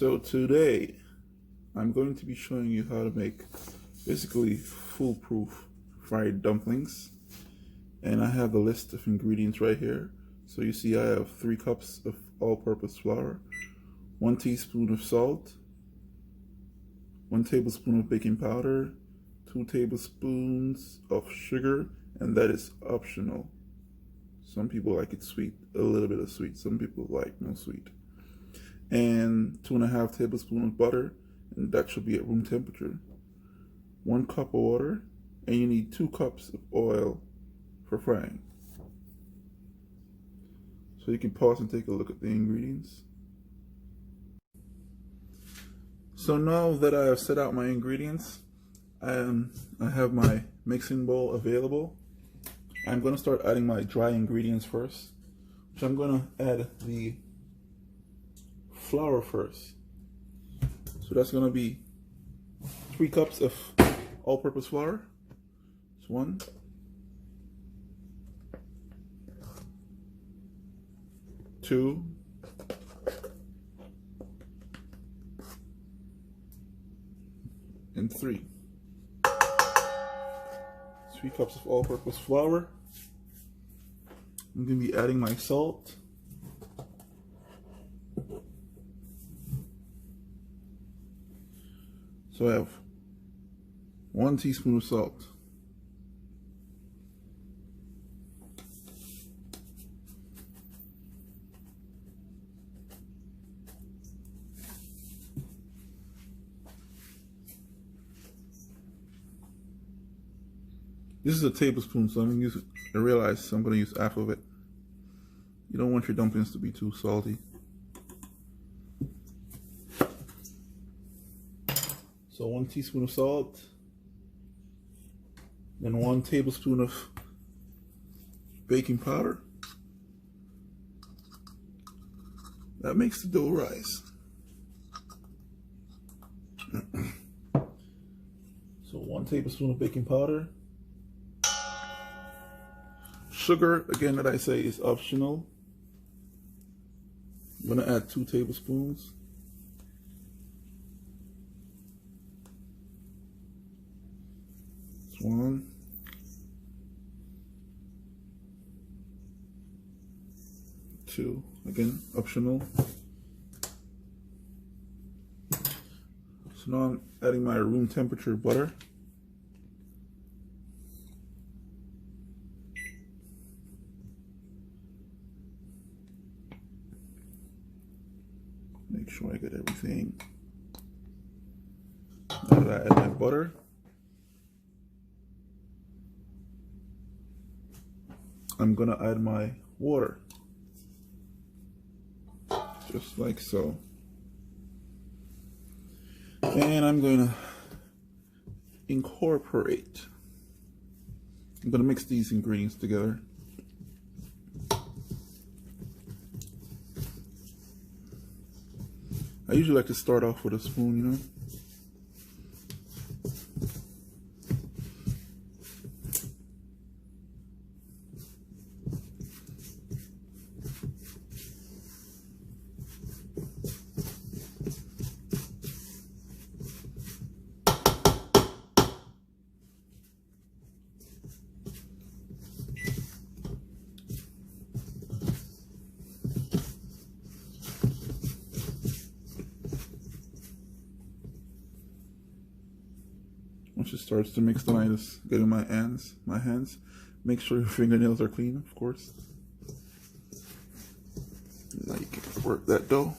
So today I'm going to be showing you how to make basically foolproof fried dumplings, and I have the list of ingredients right here. So you see I have 3 cups of all-purpose flour, 1 teaspoon of salt, 1 tablespoon of baking powder, 2 tablespoons of sugar, and that is optional. Some people like it sweet, a little bit of sweet. Some people like no sweet. And 2.5 tablespoons of butter, and that should be at room temperature. 1 cup of water, and you need 2 cups of oil for frying. So you can pause and take a look at the ingredients. So now that I have set out my ingredients, I have my mixing bowl available. I'm going to start adding my dry ingredients first. So I'm going to add the flour first. So that's going to be 3 cups of all-purpose flour. That's 1. 2. 3. 3 cups of all-purpose flour. I'm going to be adding my salt. So I have 1 teaspoon of salt. This is a tablespoon, so I'm going to use it. I realize I'm going to use half of it. You don't want your dumplings to be too salty. So 1 teaspoon of salt, then 1 tablespoon of baking powder. That makes the dough rise. So 1 tablespoon of baking powder. Sugar, again, that I say is optional. I'm going to add 2 tablespoons. That's 1. 2, again, optional. So now I'm adding my room temperature butter. Make sure I get everything. Now that I add my butter, I'm gonna add my water, just like so. And I'm gonna incorporate. I'm gonna mix these ingredients together. I usually like to start off with a spoon, you know. Once it starts to mix, then I just get in my hands. Make sure your fingernails are clean, of course. Now you can work that dough.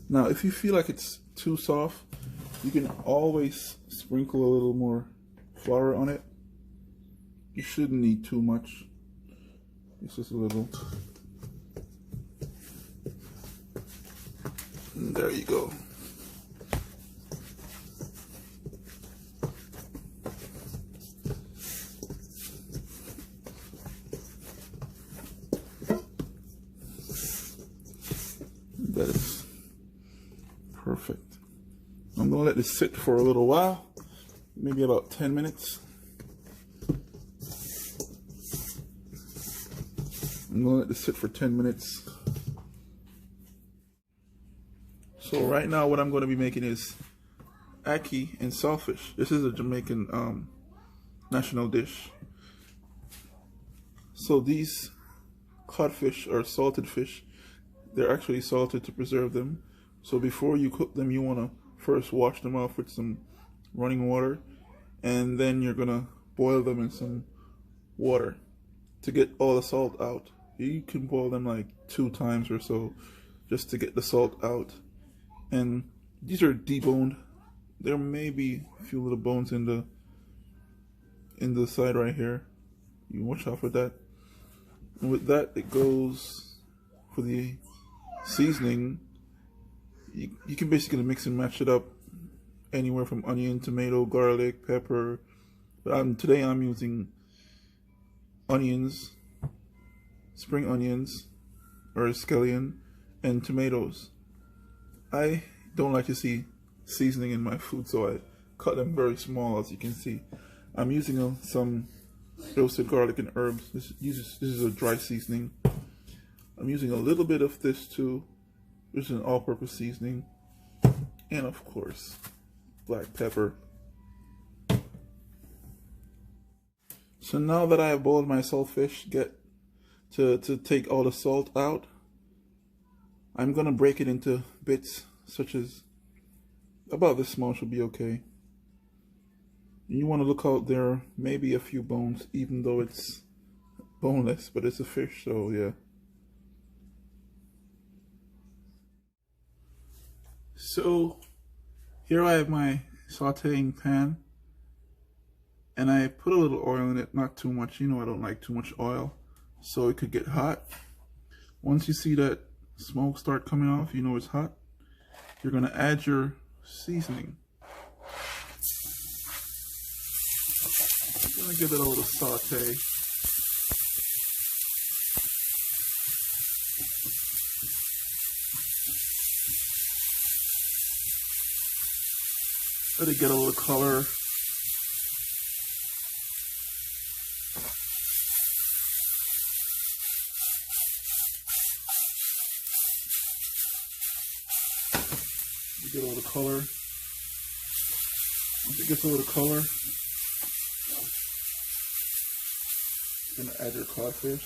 Now, if you feel like it's too soft, you can always sprinkle a little more flour on it. You shouldn't need too much. It's just a little. And there you go. That is perfect. I'm gonna let this sit for a little while, maybe about 10 minutes. I'm gonna let this sit for 10 minutes. So right now what I'm gonna be making is Ackee and saltfish. This is a Jamaican national dish. So these codfish or salted fish, they're actually salted to preserve them. So before you cook them, you wanna first wash them off with some running water, and then you're gonna boil them in some water to get all the salt out. You can boil them like 2 times or so just to get the salt out. And these are deboned. There may be a few little bones in the side right here. You watch out for that. And with that, it goes for the seasoning. You can basically mix and match it up anywhere from onion, tomato, garlic, pepper. But today I'm using onions, spring onions or scallion, and tomatoes. I don't like to see seasoning in my food, so I cut them very small, as you can see. I'm using some roasted garlic and herbs. This is a dry seasoning. I'm using a little bit of this too. This is an all-purpose seasoning, and of course, black pepper. So now that I have boiled my saltfish, to take all the salt out, I'm gonna break it into bits, such as about this small should be okay. You want to look out there, maybe a few bones, even though it's boneless, but it's a fish, so yeah. So here I have my sauteing pan, and I put a little oil in it, not too much. You know I don't like too much oil, so it could get hot. Once you see that smoke start coming off, you know it's hot. You're gonna add your seasoning. I'm gonna give it a little saute. Let it get a little color. Get a little color. Once it gets a little color, you're gonna add your codfish.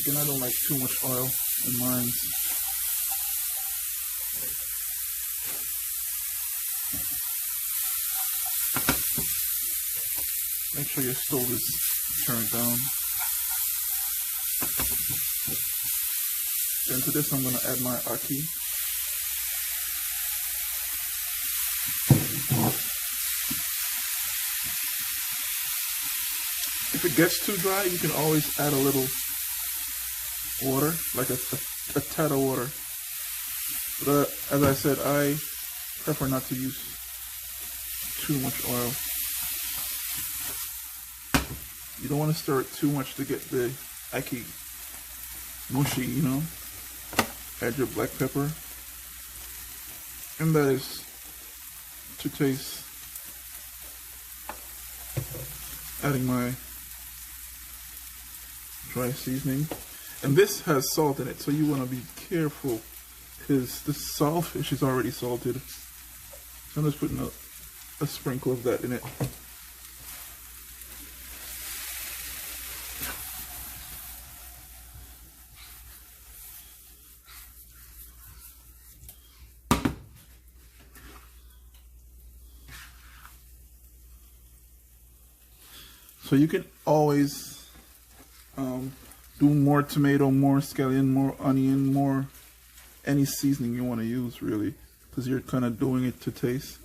Again, I don't like too much oil in mine. Make sure your stove is turned down. Then to this I'm going to add my ackee. If it gets too dry, you can always add a little water, like a tad of water. But as I said, I prefer not to use too much oil. You don't want to stir it too much to get the ackee mushy, you know. Add your black pepper, and that is to taste. Adding my dry seasoning, and this has salt in it, so you want to be careful because the saltfish is already salted. So I'm just putting a sprinkle of that in it. So you can always do more tomato, more scallion, more onion, more any seasoning you want to use, really, because you're kind of doing it to taste.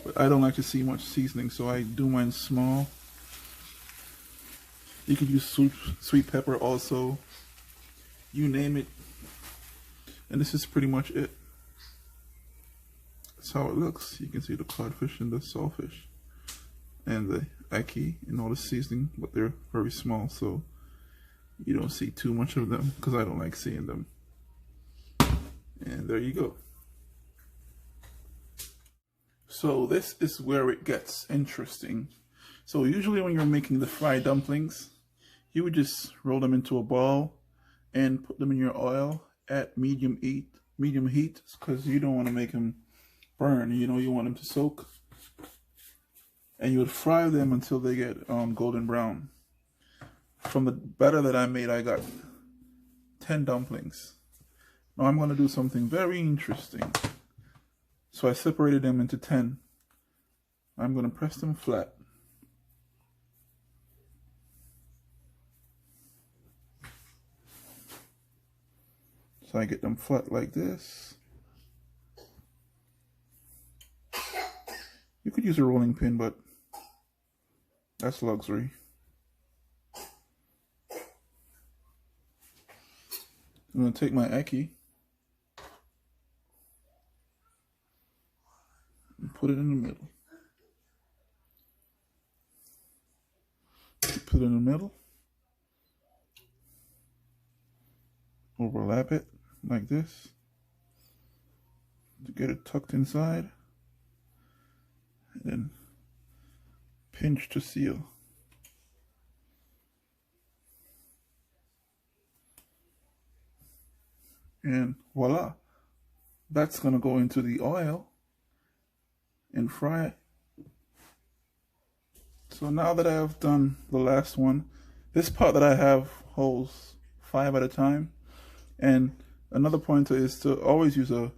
But I don't like to see much seasoning, so I do mine small. You could use sweet pepper also. You name it. And this is pretty much it. That's how it looks. You can see the codfish and the saltfish and the ackee and all the seasoning, but they're very small, so you don't see too much of them because I don't like seeing them. And there you go. So this is where it gets interesting. So usually when you're making the fried dumplings, you would just roll them into a ball and put them in your oil at medium heat, because you don't want to make them burn. You know, you want them to soak. And you would fry them until they get golden brown. From the batter that I made, I got 10 dumplings. Now I'm going to do something very interesting. So I separated them into 10. I'm going to press them flat. So I get them flat like this. You could use a rolling pin, but that's luxury. I'm going to take my ackee and put it in the middle. Put it in the middle. Overlap it like this to get it tucked inside. And then pinch to seal. And voila, that's gonna go into the oil and fry it. So now that I have done the last one, this pot that I have holds 5 at a time. And another pointer is to always use a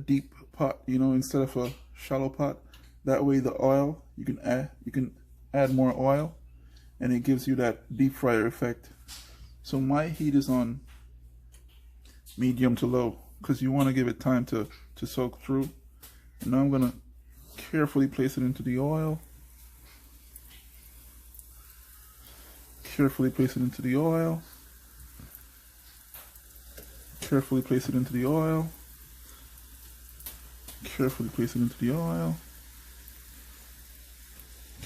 deep pot, you know, instead of a shallow pot. That way the oil, you can add more oil and it gives you that deep fryer effect. So my heat is on medium to low because you want to give it time to soak through. And now I'm going to carefully place it into the oil. Carefully place it into the oil. Carefully place it into the oil. Carefully place it into the oil.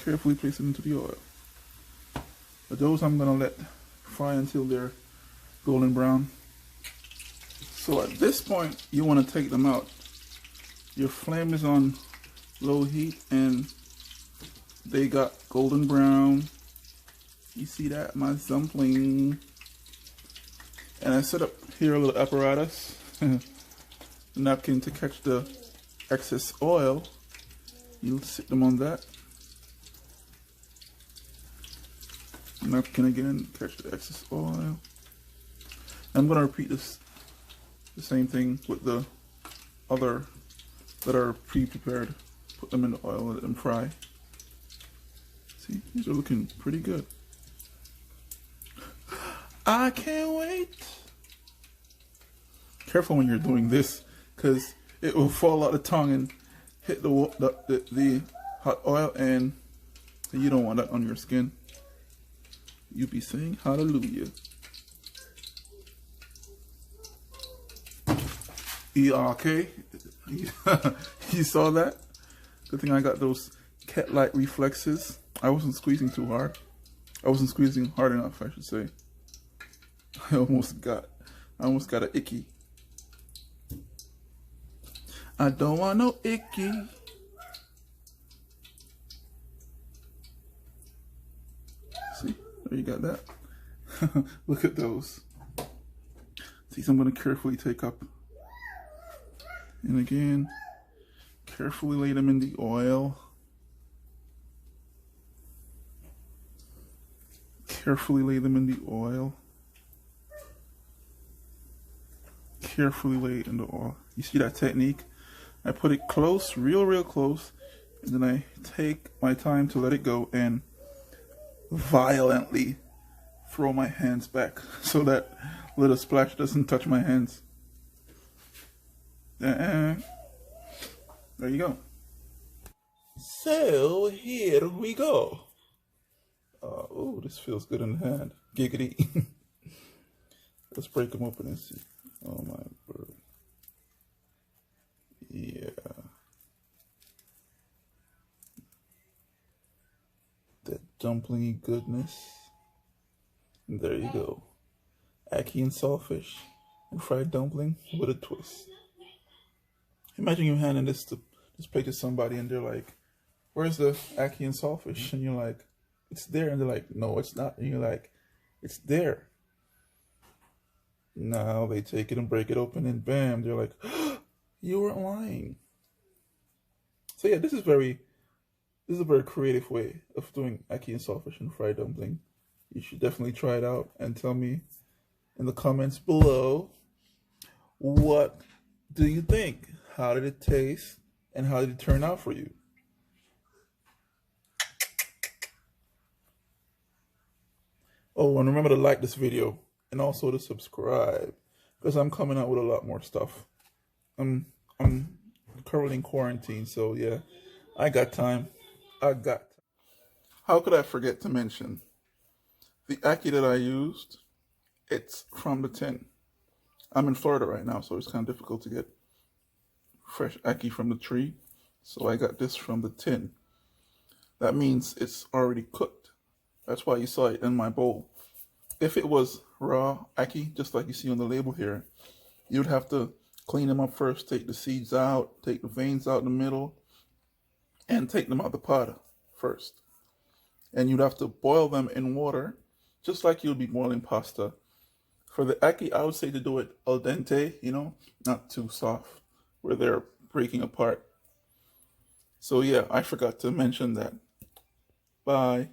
Carefully place it into the oil. But those I'm going to let fry until they're golden brown. So at this point, you want to take them out. Your flame is on low heat and they got golden brown. You see that? My dumpling. And I set up here a little apparatus, a napkin to catch the excess oil. You'll sit them on that. Napkin again, catch the excess oil. I'm going to repeat this, the same thing with the other that are pre-prepared. Put them in the oil and let them fry. See, these are looking pretty good. I can't wait. Careful when you're doing this, because it will fall out the tongue and hit the hot oil, and you don't want that on your skin. You'll be saying hallelujah. Okay. You saw that? Good thing I got those cat-like reflexes. I wasn't squeezing too hard. I wasn't squeezing hard enough, I should say. I almost got an icky. I don't want no icky. See, there you got that. Look at those. See, so I'm going to carefully take up. And again, carefully lay them in the oil. Carefully lay them in the oil. Carefully lay it in the oil. You see that technique? I put it close, real close, and then I take my time to let it go and violently throw my hands back so that little splash doesn't touch my hands. There you go. So here we go. Oh, this feels good in the hand. Giggity. Let's break them open and see. Oh my word. Yeah. That dumplingy goodness. And there you go. Ackee and saltfish and fried dumpling with a twist. Imagine you handing this plate to somebody and they're like, "Where's the ackee and saltfish?" And you're like, "It's there." And they're like, "No, it's not." And you're like, "It's there." Now they take it and break it open and bam, they're like, "You weren't lying." So yeah, this is a very creative way of doing ackee and saltfish and fried dumpling. You should definitely try it out and tell me in the comments below, what do you think? How did it taste? And how did it turn out for you? Oh, and remember to like this video and also to subscribe because I'm coming out with a lot more stuff. I'm currently in quarantine, so yeah, I got time. How could I forget to mention the ackee that I used? It's from the tin. I'm in Florida right now, so it's kind of difficult to get fresh ackee from the tree. So I got this from the tin. That means it's already cooked. That's why you saw it in my bowl. If it was raw ackee, just like you see on the label here, you'd have to clean them up first, take the seeds out, take the veins out in the middle, and take them out the pot first. And you'd have to boil them in water, just like you'd be boiling pasta. For the ackee, I would say to do it al dente, not too soft, where they're breaking apart. So yeah, I forgot to mention that. Bye.